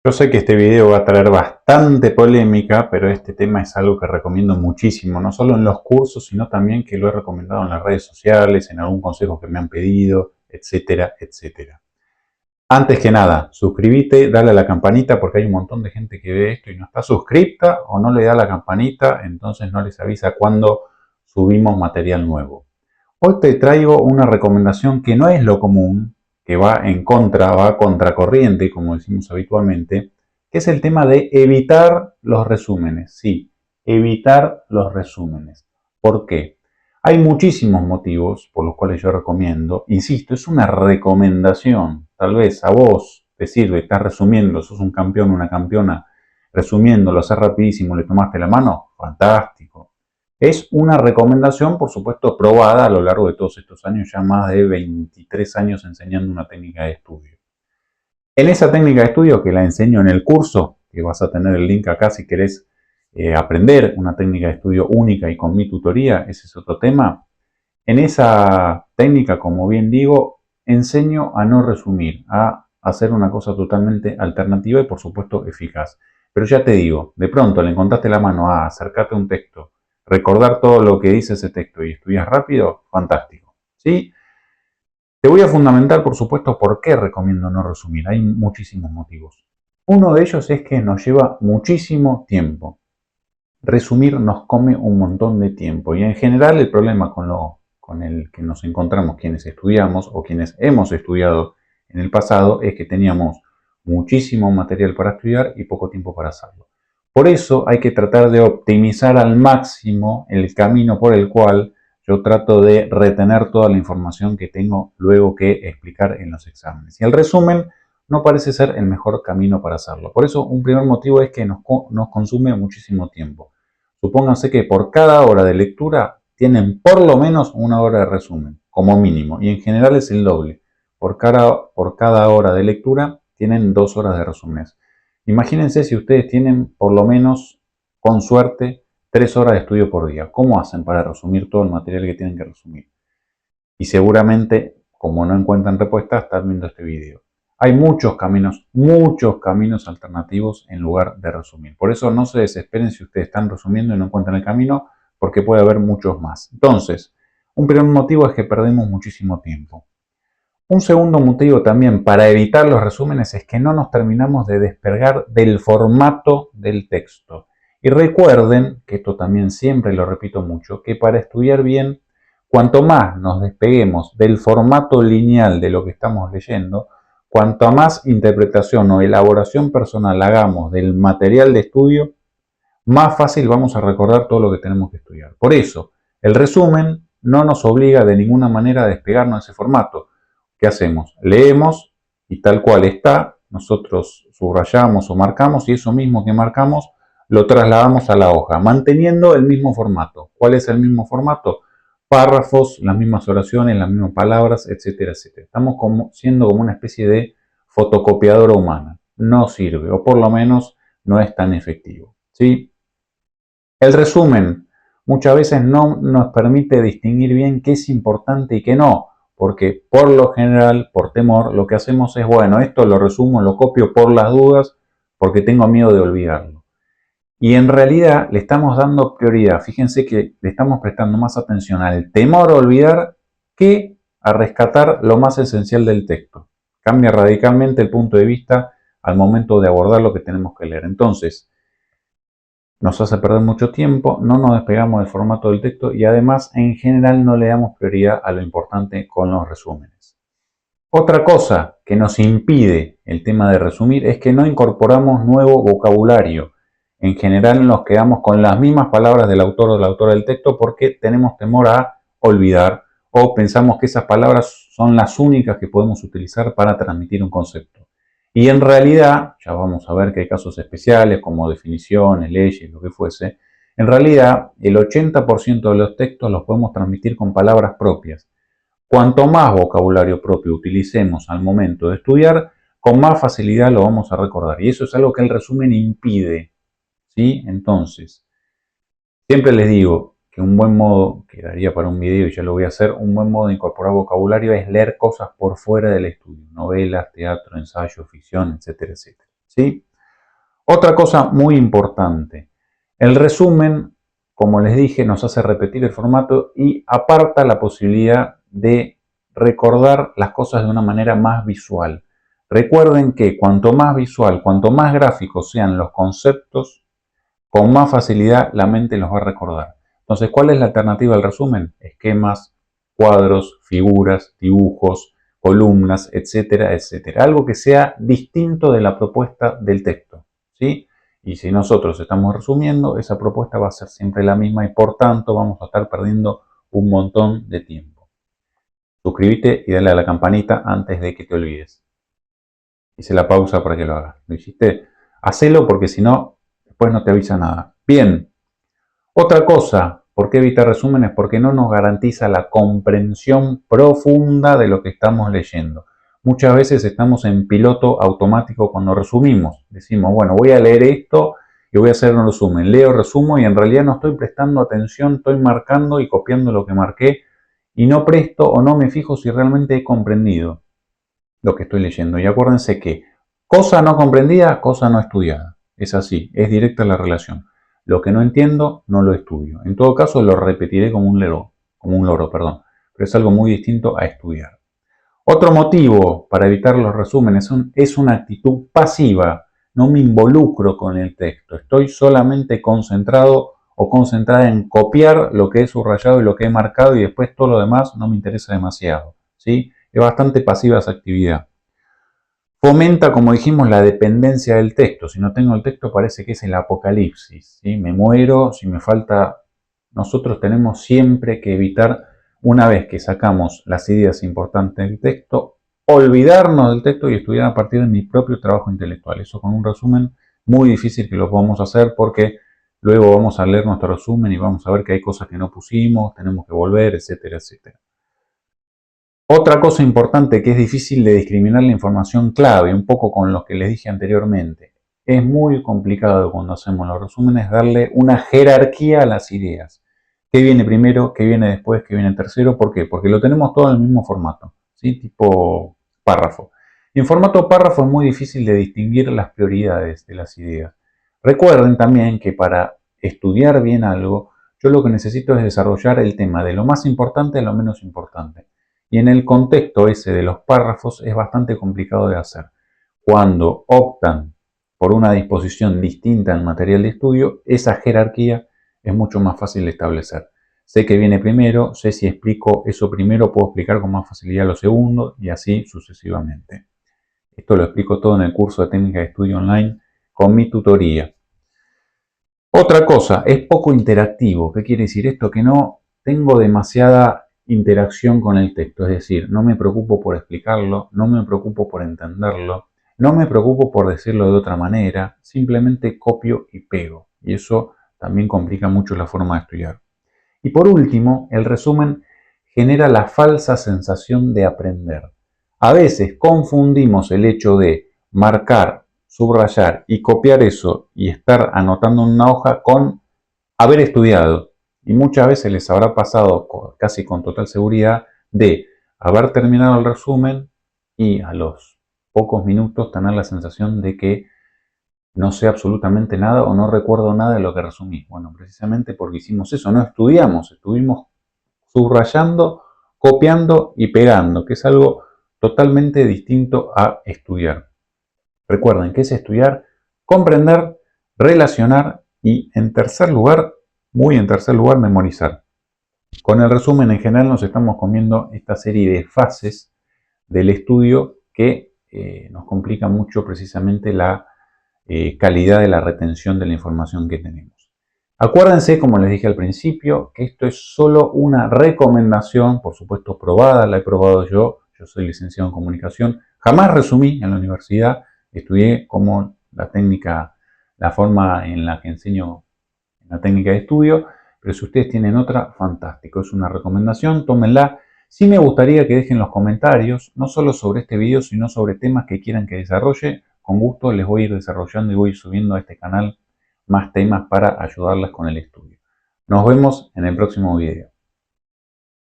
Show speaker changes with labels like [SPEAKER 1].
[SPEAKER 1] Yo sé que este video va a traer bastante polémica, pero este tema es algo que recomiendo muchísimo, no solo en los cursos, sino también que lo he recomendado en las redes sociales, en algún consejo que me han pedido, etcétera, etcétera. Antes que nada, suscríbete, dale a la campanita porque hay un montón de gente que ve esto y no está suscripta o no le da la campanita, entonces no les avisa cuando subimos material nuevo. Hoy te traigo una recomendación que no es lo común, que va en contra, va a contracorriente, como decimos habitualmente, que es el tema de evitar los resúmenes. Sí, evitar los resúmenes. ¿Por qué? Hay muchísimos motivos por los cuales yo recomiendo, insisto, es una recomendación, tal vez a vos te sirve, estás resumiendo, sos un campeón, una campeona, resumiendo, lo haces rapidísimo, le tomaste la mano, fantástico. Es una recomendación, por supuesto, probada a lo largo de todos estos años, ya más de 23 años enseñando una técnica de estudio. En esa técnica de estudio que la enseño en el curso, que vas a tener el link acá si querés aprender una técnica de estudio única y con mi tutoría, ese es otro tema. En esa técnica, como bien digo, enseño a no resumir, a hacer una cosa totalmente alternativa y por supuesto eficaz. Pero ya te digo, de pronto le encontraste la mano a acercarte a un texto, recordar todo lo que dice ese texto y estudias rápido, fantástico. ¿Sí? Te voy a fundamentar, por supuesto, por qué recomiendo no resumir. Hay muchísimos motivos. Uno de ellos es que nos lleva muchísimo tiempo. Resumir nos come un montón de tiempo y en general el problema con el que nos encontramos quienes estudiamos o quienes hemos estudiado en el pasado es que teníamos muchísimo material para estudiar y poco tiempo para hacerlo. Por eso hay que tratar de optimizar al máximo el camino por el cual yo trato de retener toda la información que tengo luego que explicar en los exámenes. Y el resumen no parece ser el mejor camino para hacerlo. Por eso un primer motivo es que nos consume muchísimo tiempo. Supónganse que por cada hora de lectura tienen por lo menos una hora de resumen, como mínimo, y en general es el doble. Por cada hora de lectura tienen 2 horas de resúmenes. Imagínense si ustedes tienen por lo menos, con suerte, 3 horas de estudio por día. ¿Cómo hacen para resumir todo el material que tienen que resumir? Y seguramente, como no encuentran respuesta, están viendo este video. Hay muchos caminos alternativos en lugar de resumir. Por eso no se desesperen si ustedes están resumiendo y no encuentran el camino, porque puede haber muchos más. Entonces, un primer motivo es que perdemos muchísimo tiempo. Un segundo motivo también para evitar los resúmenes es que no nos terminamos de despegar del formato del texto. Y recuerden, que esto también siempre lo repito mucho, que para estudiar bien, cuanto más nos despeguemos del formato lineal de lo que estamos leyendo, cuanto más interpretación o elaboración personal hagamos del material de estudio, más fácil vamos a recordar todo lo que tenemos que estudiar. Por eso, el resumen no nos obliga de ninguna manera a despegarnos de ese formato. ¿Qué hacemos? Leemos y tal cual está, nosotros subrayamos o marcamos y eso mismo que marcamos lo trasladamos a la hoja, manteniendo el mismo formato. ¿Cuál es el mismo formato? Párrafos, las mismas oraciones, las mismas palabras, etcétera, etcétera. Estamos siendo como una especie de fotocopiadora humana. No sirve, o por lo menos no es tan efectivo. ¿Sí? El resumen muchas veces no nos permite distinguir bien qué es importante y qué no, porque por lo general, por temor, lo que hacemos es, bueno, esto lo resumo, lo copio por las dudas, porque tengo miedo de olvidarlo. Y en realidad le estamos dando prioridad, fíjense que le estamos prestando más atención al temor a olvidar que a rescatar lo más esencial del texto. Cambia radicalmente el punto de vista al momento de abordar lo que tenemos que leer. Entonces, nos hace perder mucho tiempo, no nos despegamos del formato del texto y además en general no le damos prioridad a lo importante con los resúmenes. Otra cosa que nos impide el tema de resumir es que no incorporamos nuevo vocabulario. En general nos quedamos con las mismas palabras del autor o de la autora del texto porque tenemos temor a olvidar o pensamos que esas palabras son las únicas que podemos utilizar para transmitir un concepto. Y en realidad, ya vamos a ver que hay casos especiales como definiciones, leyes, lo que fuese, en realidad el 80% de los textos los podemos transmitir con palabras propias. Cuanto más vocabulario propio utilicemos al momento de estudiar, con más facilidad lo vamos a recordar. Y eso es algo que el resumen impide. ¿Sí? Entonces, siempre les digo que un buen modo, que daría para un video y ya lo voy a hacer, un buen modo de incorporar vocabulario es leer cosas por fuera del estudio. Novelas, teatro, ensayo, ficción, etcétera, etcétera. ¿Sí? Otra cosa muy importante, el resumen, como les dije, nos hace repetir el formato y aparta la posibilidad de recordar las cosas de una manera más visual. Recuerden que cuanto más visual, cuanto más gráficos sean los conceptos, con más facilidad la mente los va a recordar. Entonces, ¿cuál es la alternativa al resumen? Esquemas, cuadros, figuras, dibujos, columnas, etcétera, etcétera. Algo que sea distinto de la propuesta del texto, ¿sí? Y si nosotros estamos resumiendo, esa propuesta va a ser siempre la misma y por tanto vamos a estar perdiendo un montón de tiempo. Suscríbete y dale a la campanita antes de que te olvides. Hice la pausa para que lo hagas. ¿Lo hiciste? Hacelo porque si no, después no te avisa nada. Bien. Otra cosa, ¿por qué evitar resúmenes? Porque no nos garantiza la comprensión profunda de lo que estamos leyendo. Muchas veces estamos en piloto automático cuando resumimos. Decimos, bueno, voy a leer esto y voy a hacer un resumen. Leo, resumo y en realidad no estoy prestando atención, estoy marcando y copiando lo que marqué y no presto o no me fijo si realmente he comprendido lo que estoy leyendo. Y acuérdense que cosa no comprendida, cosa no estudiada. Es así, es directa la relación. Lo que no entiendo, no lo estudio. En todo caso, lo repetiré como un loro, perdón. Pero es algo muy distinto a estudiar. Otro motivo para evitar los resúmenes es una actitud pasiva. No me involucro con el texto. Estoy solamente concentrado o concentrada en copiar lo que he subrayado y lo que he marcado y después todo lo demás no me interesa demasiado, ¿sí? Es bastante pasiva esa actividad. Fomenta, como dijimos, la dependencia del texto. Si no tengo el texto parece que es el apocalipsis, ¿sí? Me muero, si me falta... Nosotros tenemos siempre que evitar, una vez que sacamos las ideas importantes del texto, olvidarnos del texto y estudiar a partir de mi propio trabajo intelectual. Eso con un resumen muy difícil que lo podamos hacer porque luego vamos a leer nuestro resumen y vamos a ver que hay cosas que no pusimos, tenemos que volver, etcétera, etcétera. Otra cosa importante que es difícil de discriminar la información clave, un poco con lo que les dije anteriormente. Es muy complicado cuando hacemos los resúmenes darle una jerarquía a las ideas. ¿Qué viene primero? ¿Qué viene después? ¿Qué viene tercero? ¿Por qué? Porque lo tenemos todo en el mismo formato, ¿sí? Tipo párrafo. Y en formato párrafo es muy difícil de distinguir las prioridades de las ideas. Recuerden también que para estudiar bien algo, yo lo que necesito es desarrollar el tema de lo más importante a lo menos importante. Y en el contexto ese de los párrafos es bastante complicado de hacer. Cuando optan por una disposición distinta en material de estudio, esa jerarquía es mucho más fácil de establecer. Sé que viene primero, sé si explico eso primero, puedo explicar con más facilidad lo segundo y así sucesivamente. Esto lo explico todo en el curso de técnica de estudio online con mi tutoría. Otra cosa, es poco interactivo. ¿Qué quiere decir esto? Que no tengo demasiada interacción con el texto, es decir, no me preocupo por explicarlo, no me preocupo por entenderlo, no me preocupo por decirlo de otra manera, simplemente copio y pego. Y eso también complica mucho la forma de estudiar. Y por último, el resumen genera la falsa sensación de aprender. A veces confundimos el hecho de marcar, subrayar y copiar eso y estar anotando en una hoja con haber estudiado. Y muchas veces les habrá pasado casi con total seguridad de haber terminado el resumen y a los pocos minutos tener la sensación de que no sé absolutamente nada o no recuerdo nada de lo que resumí. Bueno, precisamente porque hicimos eso, no estudiamos, estuvimos subrayando, copiando y pegando, que es algo totalmente distinto a estudiar. Recuerden que es estudiar, comprender, relacionar y en tercer lugar, muy en tercer lugar, memorizar. Con el resumen en general nos estamos comiendo esta serie de fases del estudio que nos complica mucho precisamente la calidad de la retención de la información que tenemos. Acuérdense, como les dije al principio, que esto es solo una recomendación, por supuesto probada, la he probado yo soy licenciado en comunicación, jamás resumí en la universidad, estudié como la técnica, la forma en la que enseño en la técnica de estudio, pero si ustedes tienen otra, fantástico, es una recomendación, tómenla. Sí me gustaría que dejen los comentarios, no solo sobre este video, sino sobre temas que quieran que desarrolle. Con gusto les voy a ir desarrollando y voy a ir subiendo a este canal más temas para ayudarles con el estudio. Nos vemos en el próximo video.